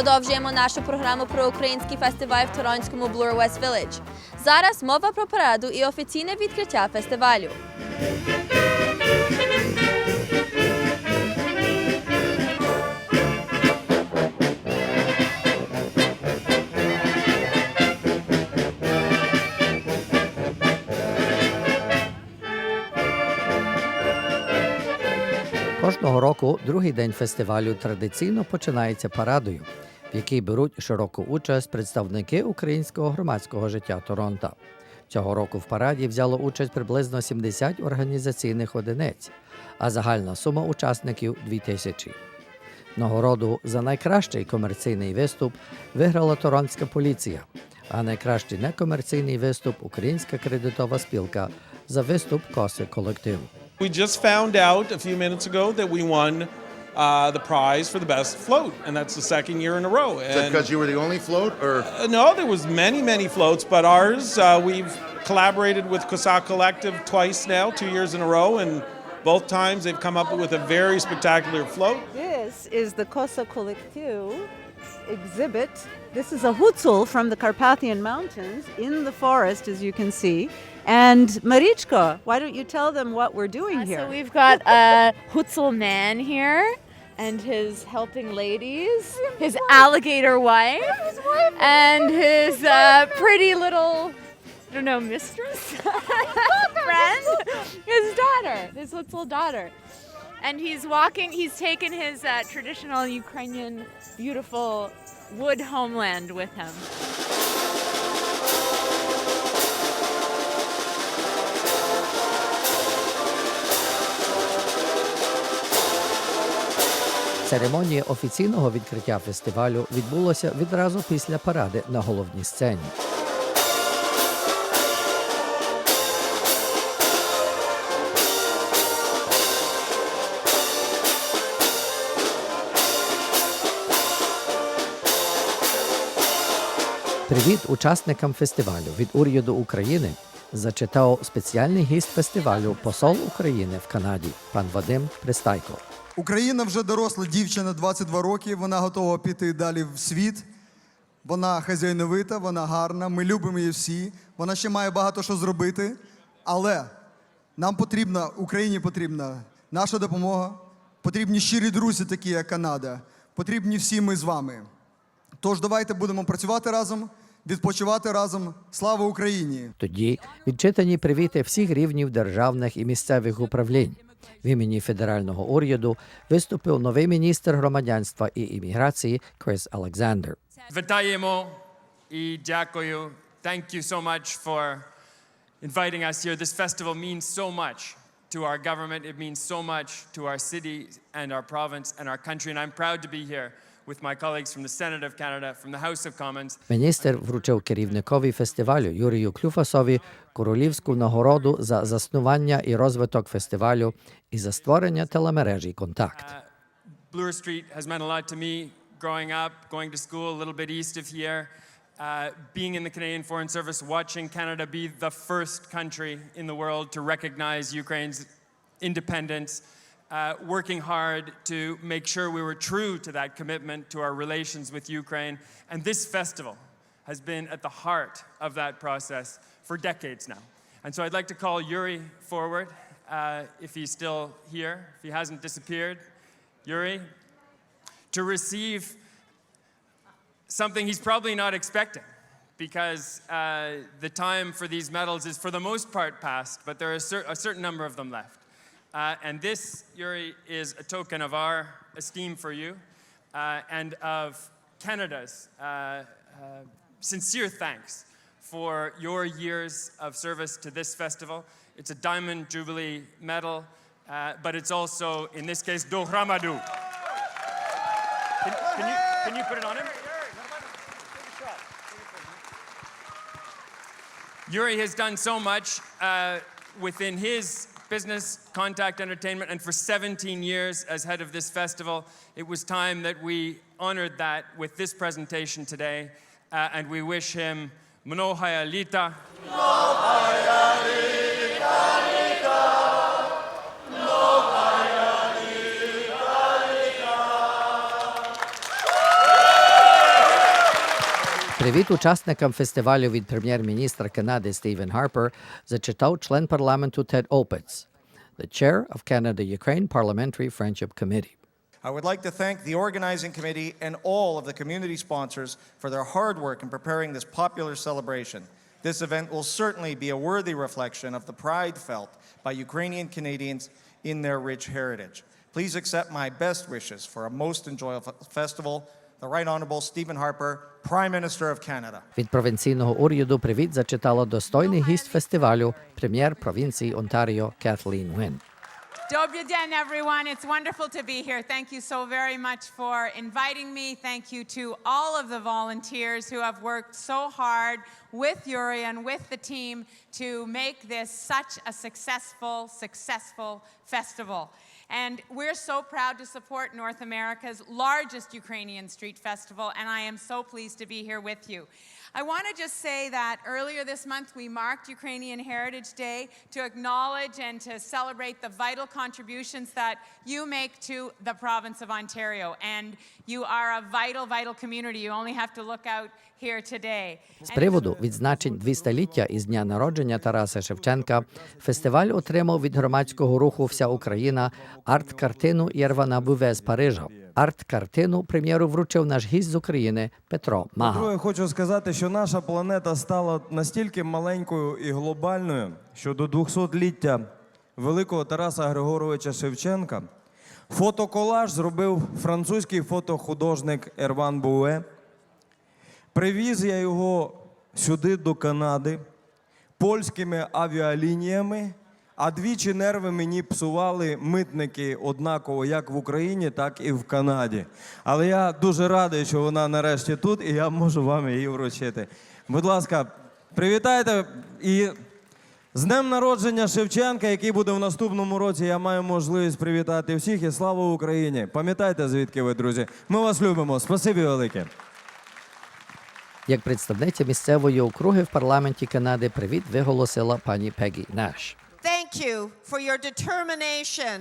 Продовжуємо нашу програму про український фестиваль в торонському Bloor West Village. Зараз мова про параду і офіційне відкриття фестивалю. Кожного року другий день фестивалю традиційно починається парадою, в якій беруть широку участь представники українського громадського життя Торонто. Цього року в параді взяло участь приблизно 70 організаційних одиниць, а загальна сума учасників – 2000. Нагороду за найкращий комерційний виступ виграла Торонтська поліція, а найкращий некомерційний виступ – Українська кредитова спілка за виступ коси колективу. We just found out a few minutes ago that we won the prize for the best float, and that's the second year in a row. Is that because you were the only float, or? No, there was many floats, but ours, we've collaborated with KONTAKT Collective twice now, 2 years in a row, and both times they've come up with a very spectacular float. This is the KONTAKT Collective exhibit. This is a hutzul from the Carpathian Mountains in the forest, as you can see. And Marichka, why don't you tell them what we're doing here? So we've got a hutzul man here and his helping ladies, his alligator wife, and his pretty little, I don't know, mistress? Friend? His daughter, his hutzul daughter. And he's walking, he's taken his traditional Ukrainian beautiful wood homeland with him. Церемонія офіційного відкриття фестивалю відбулася відразу після паради на головній сцені. Привіт учасникам фестивалю від уряду України зачитав спеціальний гість фестивалю посол України в Канаді пан Vadym Prystaiko. Україна вже доросла дівчина, 22 роки, вона готова піти далі в світ. Вона хазяйновита, вона гарна, ми любимо її всі. Вона ще має багато що зробити, але нам потрібна, Україні потрібна наша допомога, потрібні щирі друзі, такі як Канада, потрібні всі ми з вами. Тож давайте будемо працювати разом, відпочивати разом. Слава Україні! Тоді відчитані привіти всіх рівнів державних і місцевих управлінь. В імені федерального уряду виступив новий міністр громадянства і імміграції Крис Олександр. Вітаємо і дякую. Thank you so much for inviting us here. This festival means so much to our government. It means so much to our city and our province and our country. And I'm proud to be here with my colleagues from the Senate of Canada, from the House of Commons. Міністр вручив керівникові фестивалю Юрію Клуфасові королівську нагороду за заснування і розвиток фестивалю і за створення телемережі «Контакт». Bloor Street has meant a lot to me growing up, going to school a little bit east of here, being in the Canadian Foreign Service, watching Canada be the first country in the world to recognize Ukraine's independence, working hard to make sure we were true to that commitment to our relations with Ukraine. And this festival has been at the heart of that process for decades now. And so I'd like to call Yuriy forward, if he's still here, if he hasn't disappeared. Yuriy, to receive something he's probably not expecting, because the time for these medals is for the most part past, but there are a certain number of them left. And this, Yuriy, is a token of our esteem for you and of Canada's sincere thanks for your years of service to this festival. It's a Diamond Jubilee medal, but it's also, in this case, Dohramadu. Can you put it on him? Yuriy has done so much within his business, Contact Entertainment, and for 17 years as head of this festival. It was time that we honored that with this presentation today, and we wish him Mnohaya Lita. Привіт учасникам фестивалю від прем'єр-міністра Канади Стівен Харпер зачитав член парламенту Тед Opitz, the chair of Canada-Ukraine Parliamentary Friendship Committee. I would like to thank the organizing committee and all of the community sponsors for their hard work in preparing this popular celebration. This event will certainly be a worthy reflection of the pride felt by Ukrainian Canadians in their rich heritage. Please accept my best wishes for a most enjoyable festival. The Right Honourable Stephen Harper, Prime Minister of Canada. Від провінційного уряду привіт зачитала достойний гість фестивалю, прем'єр провінції Онтаріо Kathleen Wynne. Добрий день, everyone. It's wonderful to be here. Thank you so very much for inviting me. Thank you to all of the volunteers who have worked so hard with Yuriy and with the team to make this such a successful festival. And we're so proud to support North America's largest Ukrainian street festival, and I am so pleased to be here with you. I want to just say that earlier this month we marked Ukrainian Heritage Day to acknowledge and to celebrate the vital contributions that you make to the province of Ontario. And you are a vital community. You only have to look out here today. З приводу відзначень 200-ліття із дня народження Тараса Шевченка фестиваль отримав від громадського руху «Вся Україна» арт-картину Єрвана Буве з Парижа. Арт-картину прем'єру вручив наш гість з України Петро Маха. По-друге, хочу сказати, що наша планета стала настільки маленькою і глобальною, що до 200-ліття великого Тараса Григоровича Шевченка фотоколаж зробив французький фотохудожник Ерван Буе. Привіз я його сюди, до Канади, польськими авіалініями, а двічі нерви мені псували митники однаково як в Україні, так і в Канаді. Але я дуже радий, що вона нарешті тут, і я можу вам її вручити. Будь ласка, привітайте і з днем народження Шевченка, який буде в наступному році. Я маю можливість привітати всіх, і слава Україні! Пам'ятайте, звідки ви, друзі. Ми вас любимо. Спасибі велике. Як представниця місцевої округи в парламенті Канади привіт виголосила пані Peggy Nash. Thank you for your determination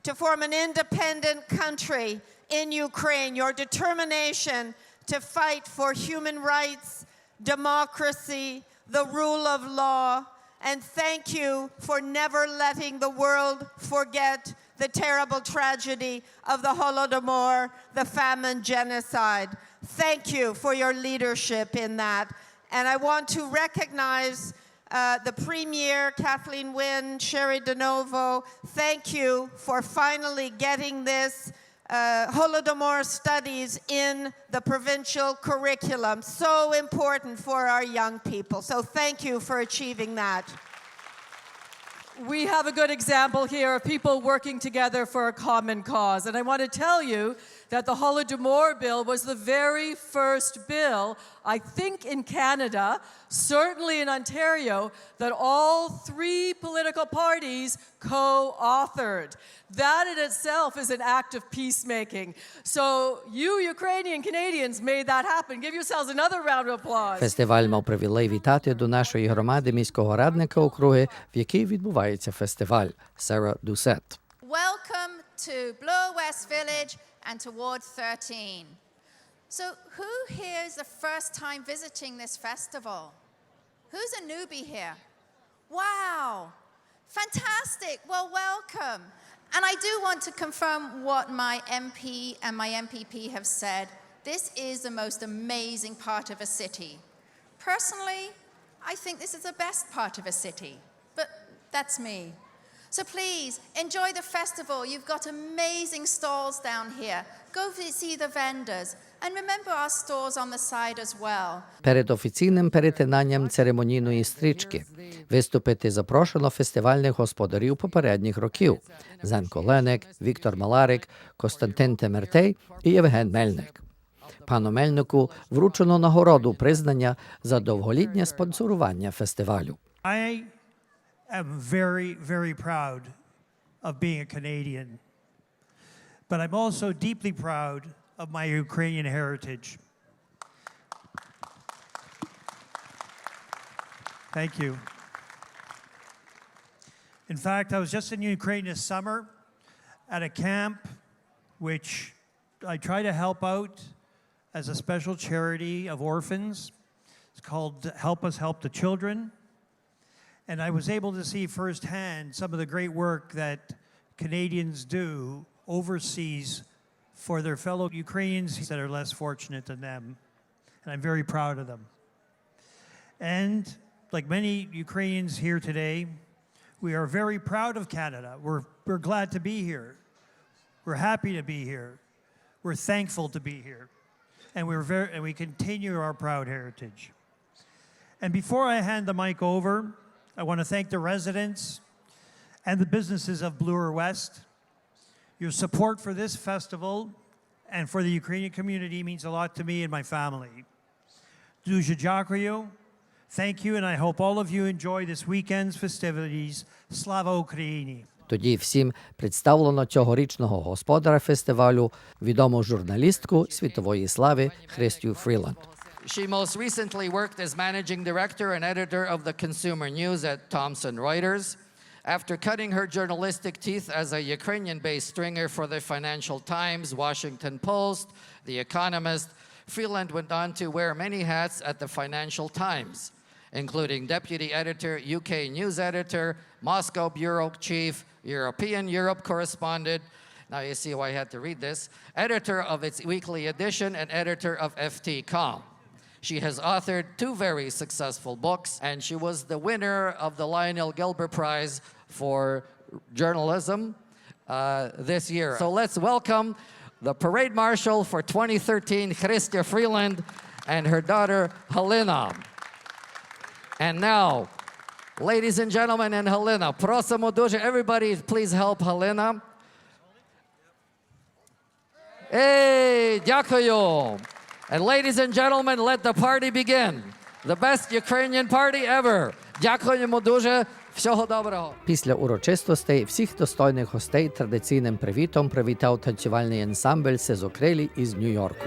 to form an independent country in Ukraine, your determination to fight for human rights, democracy, the rule of law, and thank you for never letting the world forget the terrible tragedy of the Holodomor, the famine genocide. Thank you for your leadership in that. And I want to recognize the Premier, Kathleen Wynne, Sherry DeNovo. Thank you for finally getting this Holodomor studies in the provincial curriculum. So important for our young people. So thank you for achieving that. We have a good example here of people working together for a common cause. And I want to tell you that the Holodomor bill was the very first bill, I think in Canada, certainly in Ontario, that all three political parties co-authored. That in itself is an act of peacemaking. So you Ukrainian Canadians made that happen. Give yourselves another round of applause. Фестиваль мав привілей вітати до нашої громади міського радника округи, в якій відбувається фестиваль, Сара Doucette. Welcome to Bloor West Village and to Ward 13. So who here is the first time visiting this festival? Who's a newbie here? Wow, fantastic, well, welcome. And I do want to confirm what my MP and my MPP have said. This is the most amazing part of a city. Personally, I think this is the best part of a city, but that's me. So please, enjoy the festival. You've got amazing stalls down here. Go see the vendors. And remember our stores on the side as well. Перед офіційним перетинанням церемонійної стрічки виступити запрошено фестивальних господарів попередніх років – Зенко Леник, Віктор Маларик, Костянтин Темертей і Євген Мельник. Пану Мельнику вручено нагороду признання за довголітнє спонсорування фестивалю. I am very proud of being a Canadian, but I'm also deeply proud of my Ukrainian heritage. Thank you. In fact, I was just in Ukraine this summer at a camp which I try to help out as a special charity of orphans It's called Help Us Help the Children. And I was able to see firsthand some of the great work that Canadians do overseas for their fellow Ukrainians that are less fortunate than them. And I'm very proud of them. And like many Ukrainians here today, we are very proud of Canada. We're glad to be here. We're happy to be here. We're thankful to be here. And we continue our proud heritage. And before I hand the mic over, I want to thank the residents and the businesses of Bloor West. Your support for this festival and for the Ukrainian community means a lot to me and my family. Дуже дякую. Thank you, and I hope all of you enjoy this weekend's festivities. Slava Ukraini! Тоді всім представлено цьогорічного господаря фестивалю, відому журналістку світової слави Христю Фріланд. She most recently worked as managing director and editor of the consumer news at Thomson Reuters. After cutting her journalistic teeth as a Ukrainian-based stringer for the Financial Times, Washington Post, The Economist, Freeland went on to wear many hats at the Financial Times, including deputy editor, UK news editor, Moscow bureau chief, European Europe correspondent, now you see why I had to read this, editor of its weekly edition and editor of FT.com. She has authored 2 very successful books, and she was the winner of the Lionel Gilbert Prize for Journalism this year. So let's welcome the Parade Marshal for 2013, Chrystia Freeland, and her daughter, Halina. And now, ladies and gentlemen, and Halina, просимо дуже, everybody please help Halina. Hey, дякую. And ladies and gentlemen, let the party begin. The best Ukrainian party ever. Дякуємо дуже. Всього доброго. Після урочистостей всіх достойних гостей традиційним привітом привітав танцювальний ансамбль «Сезокрилі» із Нью-Йорку.